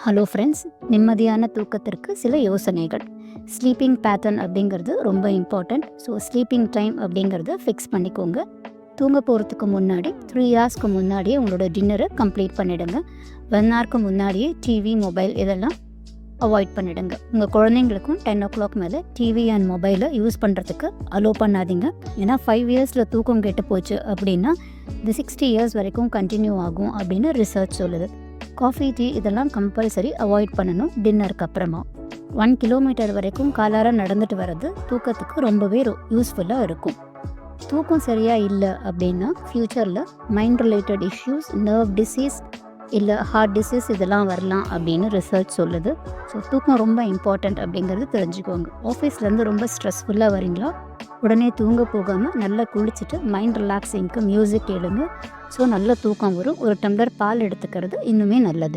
Hello friends, நிம்மதியான தூக்கத்திற்கு சில யோசனைகள். ஸ்லீப்பிங் பேட்டர்ன் அப்படிங்கிறது ரொம்ப இம்பார்ட்டண்ட். ஸோ ஸ்லீப்பிங் டைம் அப்படிங்கிறத ஃபிக்ஸ் பண்ணிக்கோங்க. தூங்க போகிறதுக்கு முன்னாடி 3 ஹார்ஸ்க்கு முன்னாடியே உங்களோட டின்னரை கம்ப்ளீட் பண்ணிவிடுங்க. 1 ஹார்க்கு முன்னாடியே டிவி, மொபைல் இதெல்லாம் அவாய்ட் பண்ணிவிடுங்க. உங்கள் குழந்தைங்களுக்கும் 10 o'clock மேலே டிவி அண்ட் மொபைலை யூஸ் பண்ணுறதுக்கு அலோவ் பண்ணாதீங்க. ஏன்னா 5 இயர்ஸில் தூக்கம் கெட்டு போச்சு அப்படின்னா இது 60 இயர்ஸ் வரைக்கும் கண்டினியூ ஆகும் அப்படின்னு ரிசர்ச் சொல்லுது. காஃபி, டீ இதெல்லாம் கம்பல்சரி அவாய்ட் பண்ணணும் டின்னருக்கு அப்புறமா. 1 கிலோமீட்டர் வரைக்கும் காலார நடந்துட்டு வர்றது தூக்கத்துக்கு ரொம்பவே யூஸ்ஃபுல்லாக இருக்கும். தூக்கம் சரியாக இல்லை அப்படின்னா ஃப்யூச்சரில் mind related issues, nerve disease இல்லை ஹார்ட் டிசீஸ் இதெல்லாம் வரலாம் அப்படின்னு ரிசர்ச் சொல்லுது. ஸோ தூக்கம் ரொம்ப இம்பார்ட்டண்ட் அப்படிங்கிறது தெரிஞ்சுக்கோங்க. ஆஃபீஸ்லேருந்து ரொம்ப ஸ்ட்ரெஸ்ஃபுல்லாக வரீங்களா, உடனே தூங்க போகாமல் நல்லா குளிச்சுட்டு மைண்ட் ரிலாக்ஸிங்க்கு மியூசிக் கேளுங்க. ஸோ நல்ல தூக்கம் வரும். ஒரு டம்ளர் பால் எடுத்துக்கிறது இன்னுமே நல்லது.